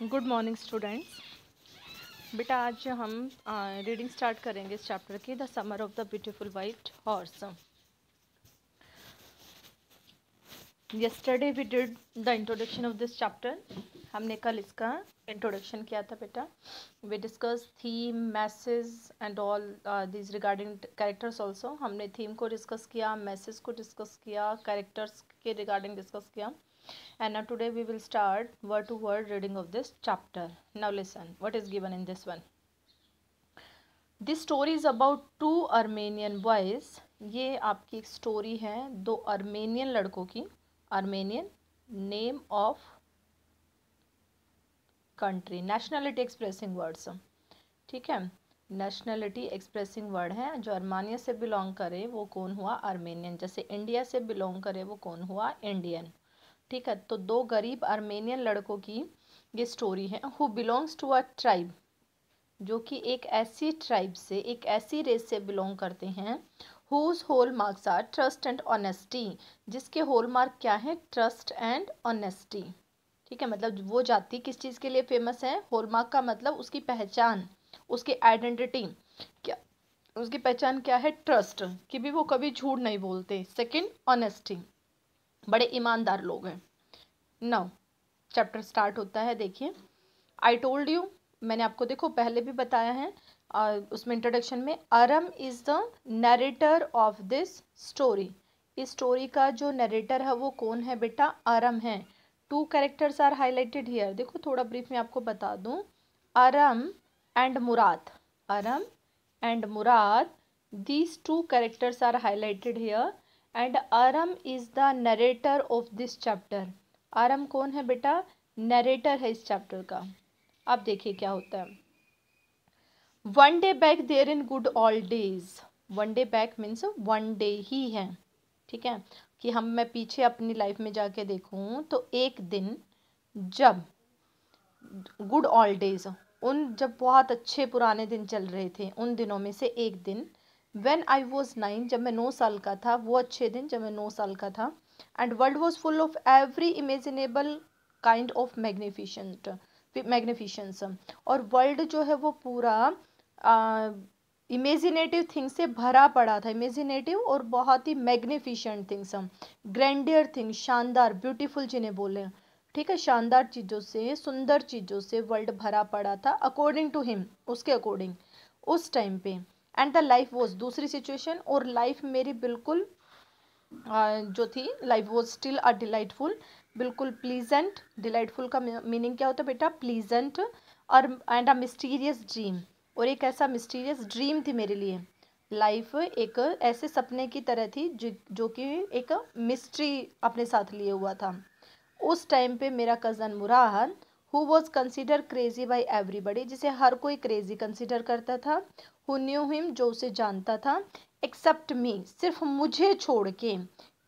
Good morning students. बेटा आज हम रीडिंग स्टार्ट करेंगे इस चैप्टर की, the summer of the beautiful white horse. Yesterday we did the introduction of this chapter. हमने कल इसका इंट्रोडक्शन किया था बेटा। We discuss theme, message and all this regarding characters also. हमने थीम को डिस्कस किया, मैसेज को डिस्कस किया, कैरेक्टर्स के रिगार्डिंग डिस्कस किया। And now today we will start word to word reading of this chapter. Now listen what is given in this one. This story is about two Armenian boys. ये आपकी एक story है दो Armenian लड़कों की। Armenian name of country, nationality expressing words, ठीक है। Nationality expressing word है। जो अर्मानिया से बिलोंग करे वो कौन हुआ? अर्मेनियन। जैसे इंडिया से बिलोंग करे वो कौन हुआ? इंडियन, ठीक है। तो दो गरीब अर्मेनियन लड़कों की ये स्टोरी है। Who belongs to a tribe, जो कि एक ऐसी ट्राइब से, एक ऐसी रेस से बिलोंग करते हैं। Whose whole marks are trust and honesty, जिसके होल मार्क क्या है? ट्रस्ट एंड ऑनेस्टी, ठीक है। मतलब वो जाति किस चीज़ के लिए फेमस है? होल मार्क का मतलब उसकी पहचान, उसकी आइडेंटिटी क्या, उसकी पहचान क्या है? ट्रस्ट, कि भी वो कभी झूठ नहीं बोलते। सेकंड ऑनेस्टी, बड़े ईमानदार लोग हैं। नाउ चैप्टर स्टार्ट होता है। देखिए, आई टोल्ड यू, मैंने आपको देखो पहले भी बताया है उसमें इंट्रोडक्शन में, Aram is the narrator of this story. इस स्टोरी का जो नरेटर है वो कौन है बेटा? अरम है। Two characters are highlighted here. देखो थोड़ा ब्रीफ में आपको बता दूं, Aram and Murad, Aram and Murad, these two characters are highlighted here and Aram is the narrator of this chapter. आरम कौन है बेटा? नरेटर है इस चैप्टर का। अब देखिए क्या होता है। One day back there in good old days, one day back means one day ही है, ठीक है। कि मैं पीछे अपनी लाइफ में जाके देखूं तो एक दिन, जब गुड ओल्ड डेज, उन जब बहुत अच्छे पुराने दिन चल रहे थे, उन दिनों में से एक दिन, व्हेन आई वॉज 9, जब मैं 9 साल का था, वो अच्छे दिन जब मैं 9 साल का था। And world was full of every imaginable kind of magnificence, और वर्ल्ड जो है वो पूरा इमेजिनेटिव थिंग्स से भरा पड़ा था। इमेजिनेटिव और बहुत ही मैग्निफिशेंट थिंग्स, ग्रैंडियर थिंग्स, शानदार, ब्यूटीफुल जिन्हें बोले, ठीक है, शानदार चीज़ों से, सुंदर चीज़ों से वर्ल्ड भरा पड़ा था, अकॉर्डिंग टू हिम, उसके अकॉर्डिंग उस टाइम पे। एंड द लाइफ वॉज, दूसरी सिचुएशन, और लाइफ मेरी बिल्कुल जो थी, life was still a delightful, बिल्कुल प्लीजेंट। डिलाइटफुल का मीनिंग क्या होता है बेटा? प्लीजेंट। और एंड अ मिस्टीरियस ड्रीम, और एक ऐसा मिस्टीरियस ड्रीम थी मेरे लिए। लाइफ एक ऐसे सपने की तरह थी जो कि एक मिस्ट्री अपने साथ लिए हुआ था। उस टाइम पे मेरा cousin Murad, who was consider crazy by everybody, जिसे हर कोई क्रेजी कंसिडर करता था, हु न्यू हिम, जो उसे जानता था, एक्सेप्ट मी, सिर्फ मुझे छोड़ के,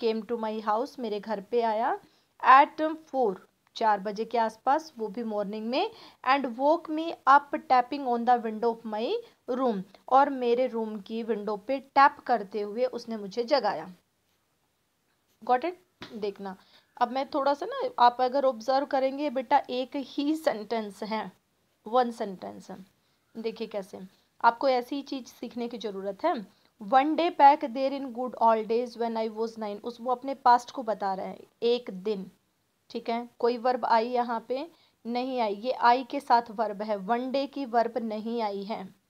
केम टू माई हाउस, मेरे घर पे आया, एट 4, 4 बजे के आसपास, वो भी मॉर्निंग में, and woke me up tapping on the window of my room, और मेरे रूम की विंडो पे टैप करते हुए उसने मुझे जगाया। Got it? देखना, अब मैं थोड़ा सा ना, आप अगर ऑब्जर्व करेंगे बेटा, एक ही सेंटेंस है, वन सेंटेंस है। देखिए कैसे, आपको ऐसी ही चीज सीखने की जरूरत है। One day back there in good all days when I was 9, उस वो अपने पास्ट को बता रहा है, एक दिन, ठीक है। कोई वर्ब आई यहाँ पे नहीं आई, ये आई के साथ वर्ब है, वन डे की वर्ब नहीं आई है।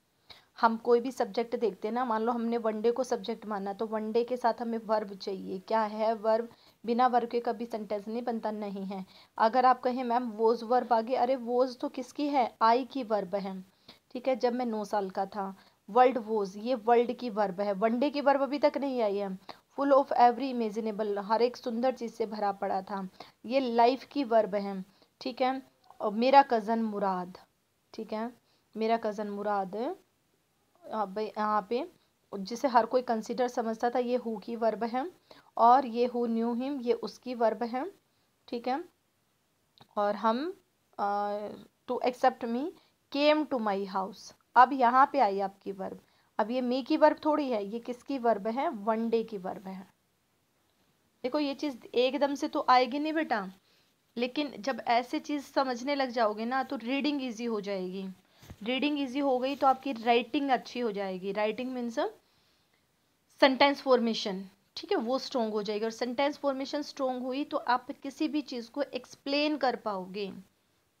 हम कोई भी सब्जेक्ट देखते हैं ना, मान लो हमने वनडे को सब्जेक्ट माना, तो वनडे के साथ हमें वर्ब चाहिए। क्या है वर्ब? बिना वर्ब के कभी सेंटेंस नहीं बनता, नहीं है। अगर आप कहें मैम वोज वर्ब आ गई, अरे वोज तो किसकी है? आई की वर्ब है, ठीक है। जब मैं 9 साल का था, वर्ल्ड वोज, ये वर्ल्ड की वर्ब है, वनडे की वर्ब अभी तक नहीं आई है। फुल ऑफ एवरी इमेजिनेबल, हर एक सुंदर चीज़ से भरा पड़ा था, ये लाइफ की वर्ब है, ठीक है। और मेरा कज़न मुराद, ठीक है, मेरा कज़न मुराद यहाँ पे, जिसे हर कोई कंसिडर समझता था, ये हु की वर्ब है, और ये हु न्यू हिम, ये उसकी वर्ब है, ठीक है। और हम to except me came to my house, अब यहाँ पे आई आपकी वर्ब। अब ये मी की वर्ब थोड़ी है, ये किसकी वर्ब है? वन डे की वर्ब है। देखो ये चीज़ एकदम से तो आएगी नहीं बेटा, लेकिन जब ऐसे चीज़ समझने लग जाओगे ना तो रीडिंग इजी हो जाएगी। रीडिंग इजी हो गई तो आपकी राइटिंग अच्छी हो जाएगी। राइटिंग मीन्स सेंटेंस फॉर्मेशन, ठीक है, वो स्ट्रोंग हो जाएगी। और सेंटेंस फॉर्मेशन स्ट्रोंग हुई तो आप किसी भी चीज़ को एक्सप्लेन कर पाओगे,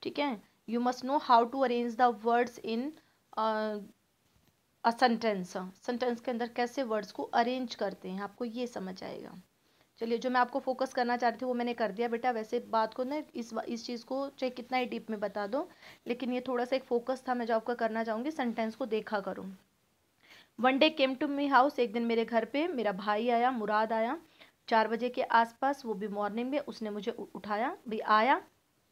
ठीक है। You must know how to arrange the words in a sentence. Sentence के अंदर कैसे वर्ड्स को अरेंज करते हैं, आपको ये समझ आएगा। चलिए, जो मैं आपको फोकस करना चाहती थी वो मैंने कर दिया बेटा। वैसे बात को ना इस चीज़ को चाहे कितना ही डीप में बता दो, लेकिन ये थोड़ा सा एक फोकस था मैं जो आपका करना चाहूँगी, सेंटेंस को देखा करूँ। One day came to me house, एक दिन मेरे घर पे मेरा भाई आया, मुराद आया 4 बजे के आसपास, वो भी मॉर्निंग में। उसने मुझे उठाया, भी आया,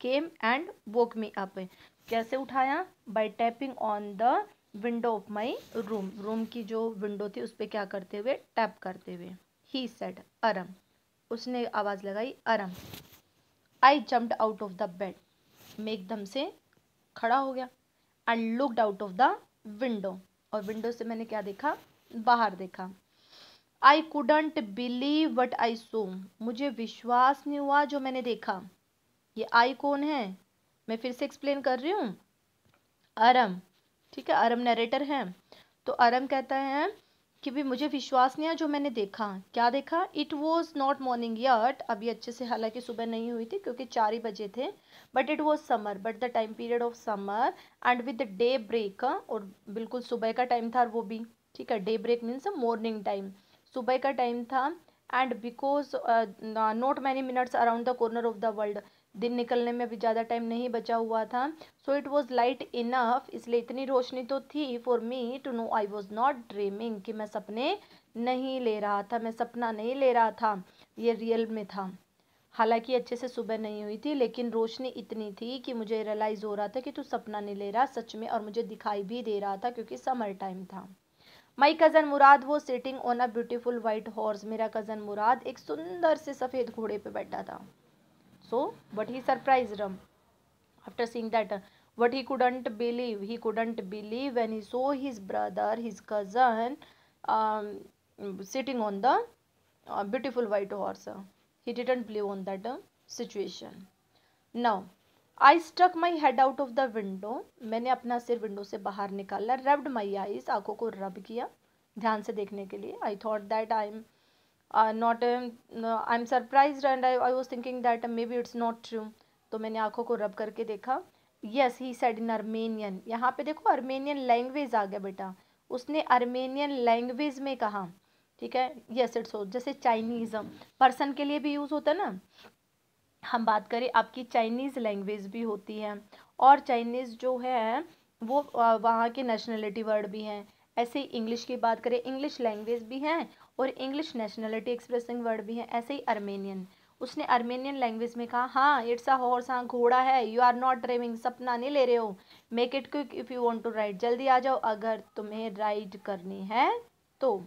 came and woke me up. कैसे उठाया? Bye tapping on the window of my room. Room की जो विंडो थी उस पर क्या करते हुए? टैप करते हुए। ही सेड अरम, उसने आवाज़ लगाई Aram. I jumped out of the bed, मैं एकदम से खड़ा हो गया। And looked out of the window, और विंडो से मैंने क्या देखा? बाहर देखा। I couldn't believe what I saw, मुझे विश्वास नहीं हुआ जो मैंने देखा। ये आई कौन है? मैं फिर से एक्सप्लेन कर रही हूँ, अरम, ठीक है, अरम नरेटर है। तो अरम कहता है कि भी मुझे विश्वास नहीं है जो मैंने देखा। क्या देखा? It was not morning yet, अभी अच्छे से हालांकि सुबह नहीं हुई थी क्योंकि 4 ही बजे थे। But it was summer, but the time period of summer and with the daybreak, और बिल्कुल सुबह का टाइम था वो भी, ठीक है। Daybreak means morning time, सुबह का टाइम था। And because not many minutes around the corner of the world, दिन निकलने में भी ज़्यादा टाइम नहीं बचा हुआ था। So it was light enough, इसलिए इतनी रोशनी तो थी for me to know I was not dreaming, कि मैं सपने नहीं ले रहा था, मैं सपना नहीं ले रहा था, ये रियल में था। हालांकि अच्छे से सुबह नहीं हुई थी, लेकिन रोशनी इतनी थी कि मुझे रियलाइज़ हो रहा था कि तू सपना नहीं ले रहा सच में, और मुझे दिखाई भी दे रहा था क्योंकि समर टाइम था। माई कज़न मुराद वो sitting on a beautiful white horse, मेरा कज़न मुराद एक सुंदर से सफ़ेद घोड़े पे बैठा था। So but he surprised after seeing that, what he couldn't believe when he saw his brother, his cousin, um, sitting on the beautiful white horse. He didn't believe on that situation. Now I stuck my head out of the window, मैंने अपना सिर window से बाहर निकाला। rubbed my eyes, आंखों को रब किया ध्यान से देखने के लिए। I thought that not no, I'm surprised and I was thinking that maybe it's not true. तो मैंने आंखों को रब करके देखा। Yes he said in Armenian, यहाँ पे देखो अर्मेनियन लैंग्वेज आ गया बेटा, उसने अर्मेनियन लैंग्वेज में कहा, ठीक है। यस इट्स हो, जैसे चाइनीज़ पर्सन के लिए भी यूज़ होता है ना, हम बात करें आपकी चाइनीज़ लैंग्वेज भी होती है, और चाइनीज़ जो है वो वहाँ के नेशनलिटी वर्ड भी हैं। ऐसे ही इंग्लिश की बात करें, इंग्लिश लैंग्वेज भी हैं और इंग्लिश नेशनलिटी एक्सप्रेसिंग वर्ड भी हैं। ऐसे ही अर्मेनियन, उसने अर्मेनियन लैंग्वेज में कहा हाँ इट्स अ हॉर्स, हाँ घोड़ा है। यू आर नॉट ड्रीमिंग, सपना नहीं ले रहे हो। Make it quick if you want to ride, जल्दी आ जाओ अगर तुम्हें राइड करनी है तो।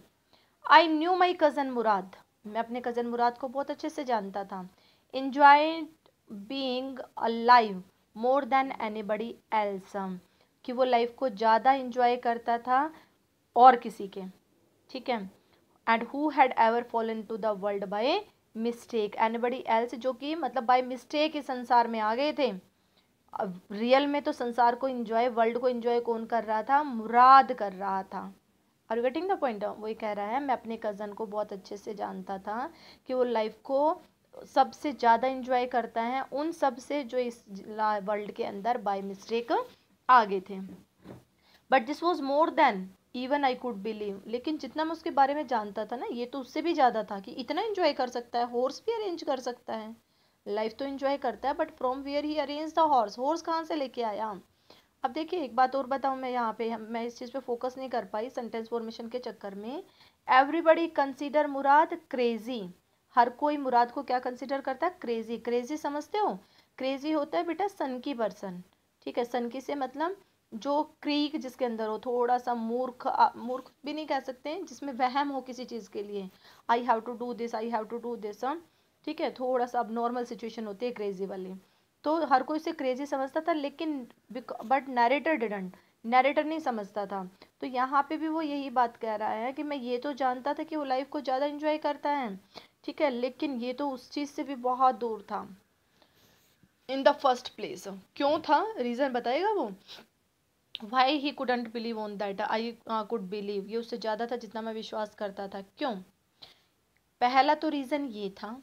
आई न्यू माई कज़न मुराद, मैं अपने कज़न मुराद को बहुत अच्छे से जानता था। enjoyed being alive more than anybody else, कि वो लाइफ को ज़्यादा इंजॉय करता था और किसी के, ठीक है। And who had ever fallen to the world by mistake, anybody else, जो कि मतलब बाय मिस्टेक इस संसार में आ गए थे। अब रियल में तो संसार को इंजॉय, वर्ल्ड को इंजॉय कौन कर रहा था? मुराद कर रहा था। Are getting the point? वही कह रहा है मैं अपने कज़न को बहुत अच्छे से जानता था कि वो लाइफ को सबसे ज़्यादा इंजॉय करता है उन सब से जो इस वर्ल्ड के अंदर बाय मिस्टेक आ गए थे। But this was more than even I could believe, लेकिन जितना मैं उसके बारे में जानता था ना, ये तो उससे भी ज़्यादा था कि इतना इंजॉय कर सकता है, हॉर्स भी अरेंज कर सकता है। लाइफ तो इंजॉय करता है but from where he arrange the horse, horse कहाँ से लेके आया? अब देखिए एक बात और बताऊँ, मैं यहाँ पे मैं इस चीज़ पे फोकस नहीं कर पाई सेंटेंस फॉर्मेशन के चक्कर में। एवरीबडी कंसीडर मुराद क्रेजी, हर कोई मुराद को क्या कंसीडर करता है? क्रेजी। क्रेजी समझते हो? क्रेजी होता है बेटा सन की पर्सन, ठीक है। सन की से मतलब जो क्रीक जिसके अंदर हो, थोड़ा सा मूर्ख, मूर्ख भी नहीं कह सकते हैं, जिसमें वहम हो किसी चीज़ के लिए। I have to do this, I have to do this, ठीक है, थोड़ा सा अब नॉर्मल सिचुएशन होती है क्रेजी वाली। तो हर कोई इसे क्रेजी समझता था, लेकिन बट नैरेटर डिडंट, नैरेटर नहीं समझता था। तो यहाँ पे भी वो यही बात कह रहा है कि मैं ये तो जानता था कि वो लाइफ को ज़्यादा इंजॉय करता है, ठीक है, लेकिन ये तो उस चीज़ से भी बहुत दूर था। In the first place. क्यों था, रीजन बताएगा वो, why he couldn't believe on that I could believe, ये उससे ज़्यादा था जितना मैं विश्वास करता था। क्यों? पहला तो रीज़न ये था,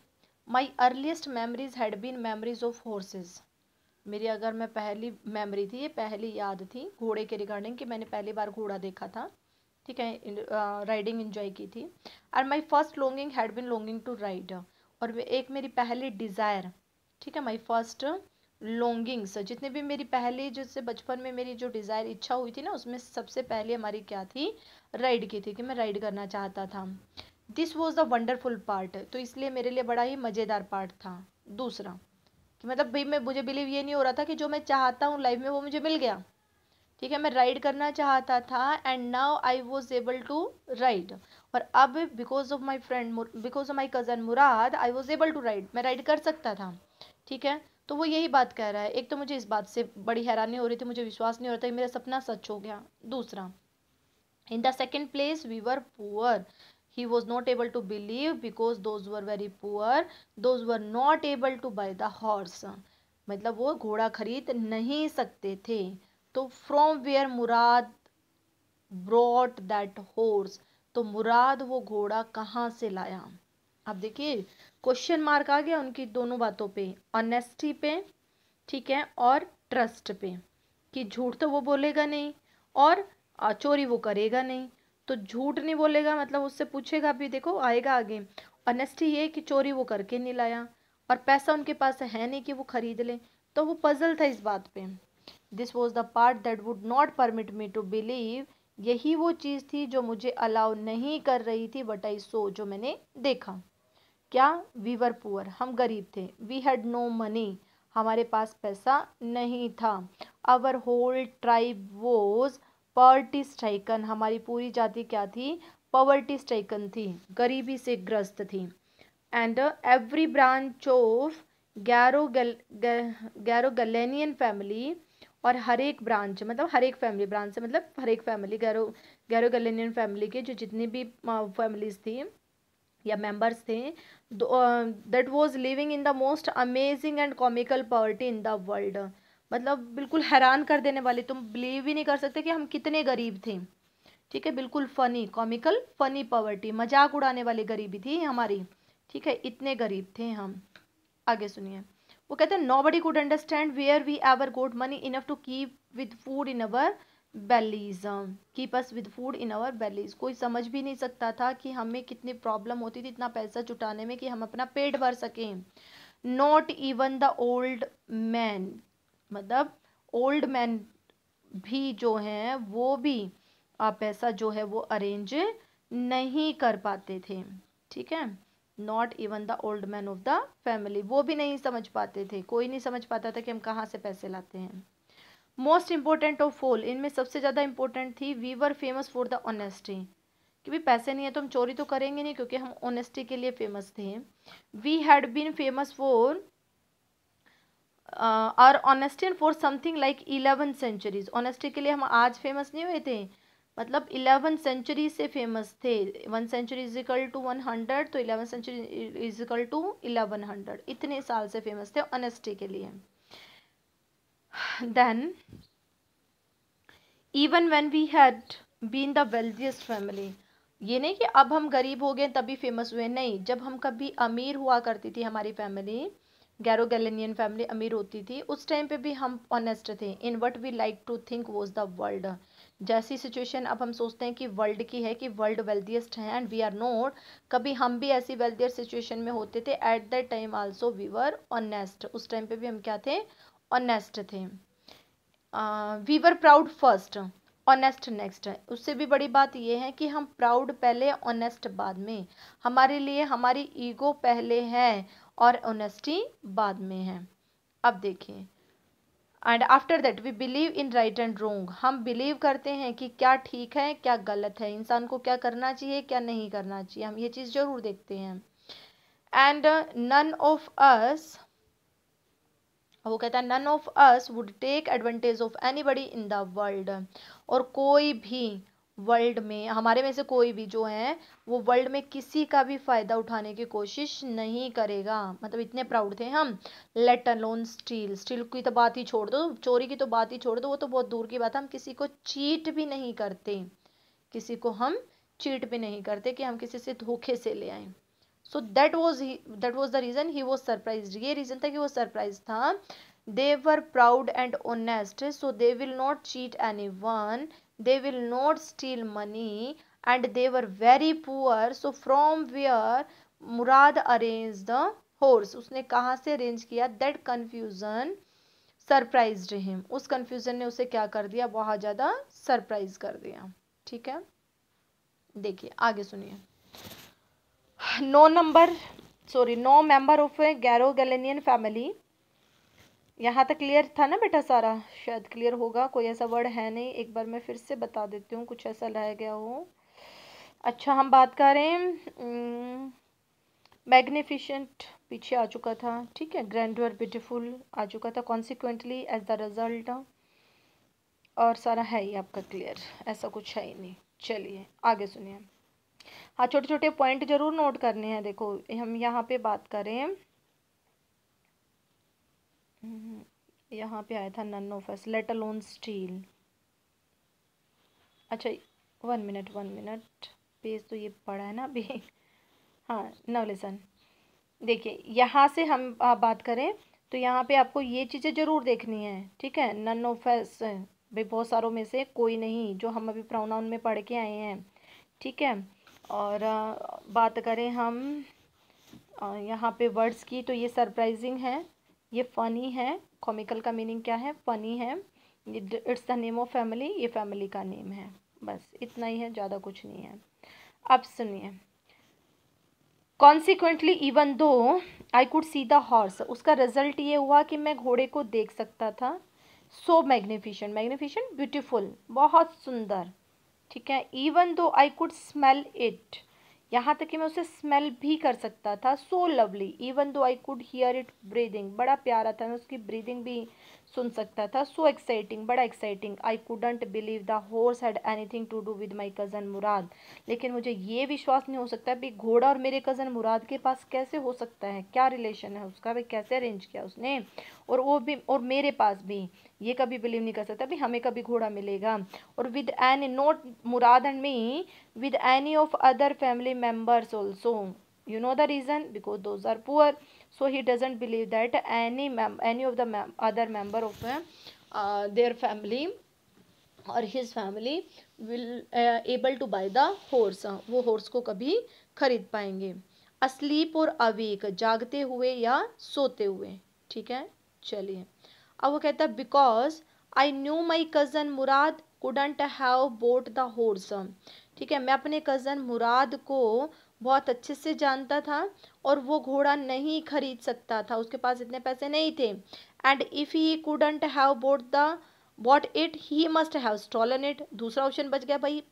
my earliest memories had been memories of horses. मेरी अगर मैं पहली मेमोरी थी, ये पहली याद थी घोड़े के रिगार्डिंग कि मैंने पहली बार घोड़ा देखा था, ठीक है, राइडिंग एंजॉय की थी। और my first longing had been longing to ride, और एक मेरी पहली डिज़ायर, ठीक है, माई फर्स्ट लॉन्गिंग्स, जितने भी मेरी पहली जिससे बचपन में मेरी जो डिज़ायर इच्छा हुई थी ना, उसमें सबसे पहले हमारी क्या थी, राइड की थी, कि मैं राइड करना चाहता था। This was the wonderful part, तो इसलिए मेरे लिए बड़ा ही मज़ेदार पार्ट था। दूसरा कि मतलब भाई मैं मुझे बिलीव ये नहीं हो रहा था कि जो मैं चाहता हूँ लाइफ में वो मुझे मिल गया, ठीक है, मैं राइड करना चाहता था and now I was able to ride, और अब because of my friend, because of my cousin Mourad, I was able to ride, मैं राइड कर सकता था, ठीक है। तो वो यही बात कह रहा है। एक तो मुझे इस बात से बड़ी हैरानी हो रही थी, मुझे विश्वास नहीं हो रहा था कि मेरा सपना सच हो गया। दूसरा, in the second place we were poor, he was not able to believe because those were very poor, those were not able to buy the horse, मतलब वो घोड़ा खरीद नहीं सकते थे। तो from where Murad brought that horse, तो मुराद वो घोड़ा कहाँ से लाया। अब देखिए क्वेश्चन मार्क आ गया उनकी दोनों बातों पे, ऑनेस्टी पे, ठीक है, और ट्रस्ट पे, कि झूठ तो वो बोलेगा नहीं और चोरी वो करेगा नहीं। तो झूठ नहीं बोलेगा मतलब उससे पूछेगा भी, देखो आएगा आगे। ऑनेस्टी ये कि चोरी वो करके नहीं लाया, और पैसा उनके पास है नहीं कि वो खरीद ले। तो वो पजल था इस बात पे। This was the part that would not permit me to believe, यही वो चीज़ थी जो मुझे अलाउ नहीं कर रही थी, वट आई सो, जो मैंने देखा। क्या? वी वर पुअर, हम गरीब थे। वी हैड नो मनी, हमारे पास पैसा नहीं था। Our whole tribe was poverty stricken, हमारी पूरी जाति क्या थी? पॉवर्टी स्ट्राइकन थी, गरीबी से ग्रस्त थी। And every branch of Garoghlanian family, और हर एक ब्रांच मतलब हर एक फैमिली, ब्रांच से मतलब हर एक फैमिली, गैरोगलेनियन फैमिली के जो जितनी भी फैमिलीज थी या मेंबर्स थे, that was living in the most amazing and comical poverty in the world, मतलब बिल्कुल हैरान कर देने वाली, तुम बिलीव ही नहीं कर सकते कि हम कितने गरीब थे, ठीक है, बिल्कुल फनी, कॉमिकल फनी पॉवर्टी, मजाक उड़ाने वाली गरीबी थी हमारी, ठीक है, इतने गरीब थे हम। आगे सुनिए, वो कहते हैं nobody could understand where we ever got money enough to keep with food in our bellies, keep us with food in our bellies, कोई समझ भी नहीं सकता था कि हमें कितनी प्रॉब्लम होती थी इतना पैसा जुटाने में कि हम अपना पेट भर सकें। Not even the old man, मतलब ओल्ड मैन भी जो हैं वो भी पैसा जो है वो अरेंज नहीं कर पाते थे, ठीक है। Not even the old man of the family, वो भी नहीं समझ पाते थे, कोई नहीं समझ पाता था कि हम कहाँ से पैसे लाते हैं। मोस्ट इंपॉर्टेंट ऑफ ऑल, इनमें सबसे ज़्यादा इंपॉर्टेंट थी, we were famous for the honesty, कि भी पैसे नहीं है तो हम चोरी तो करेंगे नहीं, क्योंकि हम ऑनेस्टी के लिए फेमस थे। We had been famous for our honesty for something like 11 centuries, honesty के लिए हम आज फेमस नहीं हुए थे, मतलब 11 सेंचुरी से फेमस थे। 1 सेंचुरी इज इक्वल टू 100, तो 11 सेंचुरी इज इक्वल टू 1100, इतने साल से फेमस थे ऑनेस्टी के लिए। Then even when we had been the wealthiest family, ये नहीं कि अब हम गरीब हो गए तभी फेमस हुए, नहीं, जब हम कभी अमीर हुआ करती थी हमारी फैमिली, गैरोगैलेनियन फैमिली अमीर होती थी, उस टाइम पे भी हम ऑनेस्ट थे in what we like to think was the world. जैसी सिचुएशन अब हम सोचते हैं कि वर्ल्ड की है, कि वर्ल्ड वेल्थिएस्ट है एंड वी आर नॉट, कभी हम भी ऐसी वेल्थियर सिचुएशन में होते थे। At that time also we were honest, उस टाइम पे भी हम क्या थे? ऑनेस्ट थे। We were proud first, honest next, उससे भी बड़ी बात यह है कि हम प्राउड पहले, ऑनेस्ट बाद में, हमारे लिए हमारी ईगो पहले है और ऑनेस्टी बाद में है। अब देखिए, and after that we believe in right and wrong, हम बिलीव करते हैं कि क्या ठीक है क्या गलत है, इंसान को क्या करना चाहिए क्या नहीं करना चाहिए, हम ये चीज़ जरूर देखते हैं। एंड नन ऑफ अस, वो कहता है none of us would take advantage of anybody in the world, और कोई भी वर्ल्ड में हमारे में से कोई भी जो है वो वर्ल्ड में किसी का भी फायदा उठाने की कोशिश नहीं करेगा, मतलब इतने प्राउड थे हम। लेट अलोन स्टील, स्टील की तो बात ही छोड़ दो, चोरी की तो बात ही छोड़ दो, वो तो बहुत दूर की बात है। हम किसी को चीट भी नहीं करते, किसी को हम चीट भी नहीं करते कि हम किसी से धोखे से ले आए। So that was the reason he was surprised, ये रीजन था कि वो सरप्राइज था। They were proud and honest, so they will not cheat anyone, they will not steal money, and they were very poor, so from where Murad arranged the horse, उसने कहाँ से arrange किया, that confusion surprised him, उस confusion ने उसे क्या कर दिया, बहुत ज़्यादा सरप्राइज कर दिया। ठीक है, देखिए आगे सुनिए। No member of a Garoghlanian family, यहाँ तक क्लियर था ना बेटा सारा, शायद क्लियर होगा, कोई ऐसा वर्ड है नहीं, एक बार मैं फिर से बता देती हूँ, कुछ ऐसा रह गया हो। अच्छा हम बात करें मैग्निफिशेंट, पीछे आ चुका था, ठीक है, ग्रैंडर ब्यूटीफुल आ चुका था, कॉन्सिक्वेंटली एज द रिजल्ट, और सारा है ही आपका क्लियर, ऐसा कुछ है ही नहीं। चलिए आगे सुनिए। हाँ छोटे छोटे पॉइंट जरूर नोट करने हैं। देखो हम यहाँ पे बात करें, यहाँ पे आया था none of us, let alone steal. अच्छा 1 मिनट पेज तो ये पढ़ा है ना अभी। हाँ नाउ लिसन, देखिए यहाँ से हम बात करें तो यहाँ पे आपको ये चीज़ें ज़रूर देखनी है, ठीक है। नन ऑफ अस भाई बहुत सारों में से कोई नहीं, जो हम अभी प्रोनाउन में पढ़ के आए हैं, ठीक है। और बात करें हम यहाँ पे वर्ड्स की, तो ये सरप्राइजिंग है, ये फ़नी है, कॉमिकल का मीनिंग क्या है, फ़नी है, it's the name of family, ये फैमिली का नेम है, बस इतना ही है, ज़्यादा कुछ नहीं है। अब सुनिए, consequently even though I could see the horse, उसका रिजल्ट ये हुआ कि मैं घोड़े को देख सकता था। सो मैग्निफिशेंट, मैग्निफिशेंट ब्यूटीफुल, बहुत सुंदर, ठीक है। Even though I could smell it, यहाँ तक कि मैं उसे स्मेल भी कर सकता था। So lovely, even though I could hear it breathing, बड़ा प्यारा था, मैं उसकी ब्रीदिंग भी सुन सकता था। सो एक्साइटिंग, बड़ा exciting. I couldn't believe the horse had anything to do with my cousin Murad, लेकिन मुझे ये विश्वास नहीं हो सकता भी घोड़ा और मेरे कज़न मुराद के पास कैसे हो सकता है, क्या रिलेशन है उसका, भाई कैसे अरेंज किया उसने, और वो भी और मेरे पास भी, ये कभी बिलीव नहीं कर सकता भी हमें कभी घोड़ा मिलेगा। और with any, not Murad and me, with any of other family members also, you know the reason, because those are poor, so he doesn't believe that any of the other member of their family or his family will able to buy the horse, वो horse को कभी खरीद पाएंगे। asleep और awake, जागते हुए या सोते हुए, ठीक है। चलिए अब वो कहता है because I knew my cousin Murad couldn't have bought the horse, ठीक है, मैं अपने कज़न मुराद को बहुत अच्छे से जानता था और वो घोड़ा नहीं खरीद सकता था, उसके पास इतने पैसे नहीं थे। And if he couldn't have bought it he must have stolen it, दूसरा ऑप्शन बच गया भाई,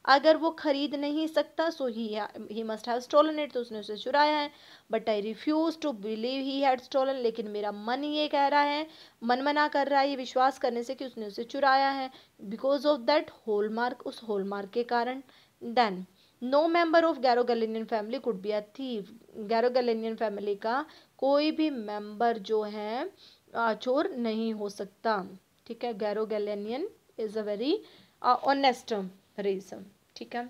अगर वो खरीद नहीं सकता so he must have stolen it, तो उसने उसे चुराया है। But I refuse to believe he had stolen, लेकिन मेरा मन ये कह रहा है, मन मना कर रहा है ये विश्वास करने से कि उसने उसे चुराया है, बिकॉज ऑफ दैट हॉलमार्क, उस हॉलमार्क के कारण। Then no member of Garoghlanian family could be a thief, Garoghlanian family का कोई भी मेंबर जो है चोर नहीं हो सकता, ठीक है। Garoghlanian is a very honest race, ठीक है।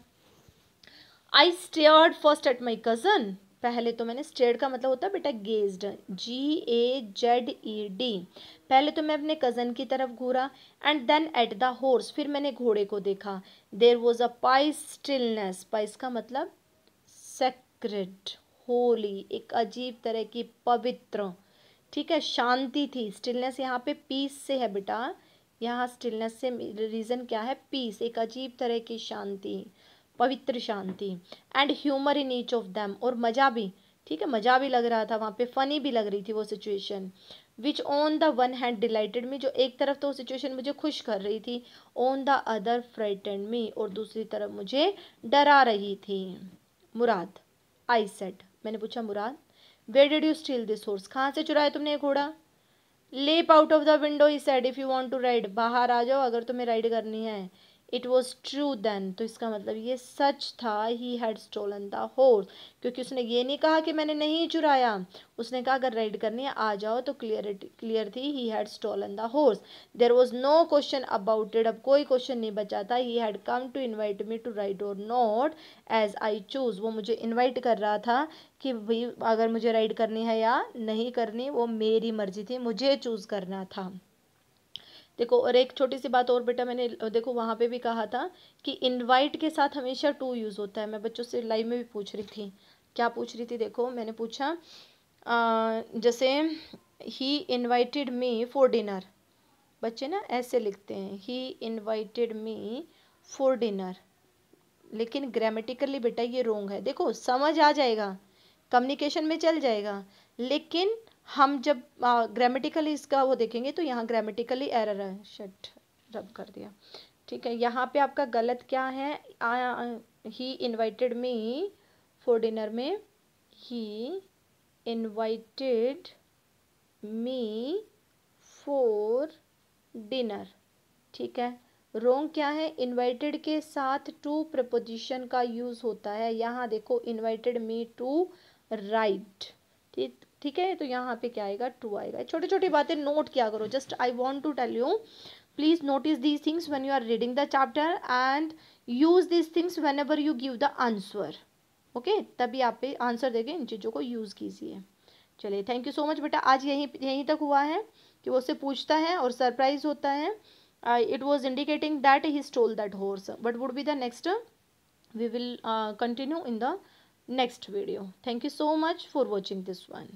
I stared first at my cousin, पहले तो मैंने स्टेयर्ड का मतलब होता है बेटा गेज्ड, GAZED, पहले तो मैं अपने कज़न की तरफ घूरा, and then at the horse, फिर मैंने घोड़े को देखा। There was a pious stillness, pious का मतलब सेक्रेड, होली, एक अजीब तरह की पवित्र, ठीक है, शांति थी। स्टिलनेस यहाँ पे पीस से है बेटा, यहाँ स्टिलनेस से रीज़न क्या है, पीस, एक अजीब तरह की शांति, पवित्र शांति। And humour in each of them, और मज़ा भी, ठीक है, मज़ा भी लग रहा था वहाँ पे, फ़नी भी लग रही थी वो situation. Which on the one hand delighted me, जो एक तरफ तो वो सिचुएशन मुझे खुश कर रही थी, ऑन द अदर फ्राइटेंड मी, और दूसरी तरफ मुझे डरा रही थी। मुराद, आई सेड, मैंने पूछा Murad, where did you steal this horse, कहाँ से चुराया तुमने ये घोड़ा। Leapt out of the window he said, if you want to ride, बाहर आ जाओ अगर तुम्हें राइड करनी है। इट वॉज ट्रू देन, तो इसका मतलब ये सच था, he had stolen the horse, क्योंकि उसने ये नहीं कहा कि मैंने नहीं चुराया, उसने कहा अगर राइड करनी है आ जाओ, तो क्लियर थी, he had stolen the horse. There was no question about it, अब कोई क्वेश्चन नहीं बचा था, he had come to invite me to ride और नॉट एज आई चूज, वो मुझे इन्वाइट कर रहा था कि भाई अगर मुझे राइड करनी है या नहीं करनी, वो मेरी मर्जी थी, मुझे चूज करना था। देखो, और एक छोटी सी बात और बेटा, मैंने देखो वहाँ पे भी कहा था कि इनवाइट के साथ हमेशा टू यूज़ होता है। मैं बच्चों से लाइव में भी पूछ रही थी, क्या पूछ रही थी, देखो मैंने पूछा जैसे ही इनवाइटेड मी फॉर डिनर, बच्चे ना ऐसे लिखते हैं, ही इनवाइटेड मी फॉर डिनर, लेकिन ग्रामेटिकली बेटा ये रोंग है। देखो समझ आ जाएगा, कम्युनिकेशन में चल जाएगा, लेकिन हम जब ग्रामेटिकली इसका वो देखेंगे तो यहाँ ग्रामेटिकली एरर है, शट रब कर दिया। ठीक है, यहाँ पे आपका गलत क्या है, ही इनवाइटेड मी फॉर डिनर में ही इनवाइटेड मी फॉर डिनर, ठीक है। रोंग क्या है, इनवाइटेड के साथ टू प्रपोजिशन का यूज होता है, यहाँ देखो इनवाइटेड मी टू राइट, ठीक ठीक है, तो यहाँ पे क्या आएगा, टू आएगा। छोटी छोटी बातें नोट किया करो, just I want to tell you, please notice these things when you are reading the chapter and use these things whenever you give the answer, okay, तभी आप पे आंसर देके इन चीज़ों को यूज़ कीजिए। चलिए, थैंक यू सो मच बेटा, आज यहीं तक हुआ है कि वो उससे पूछता है और सरप्राइज होता है। It was indicating that he stole that horse. What would be the next? We will continue in the next video. Thank you so much for watching this one.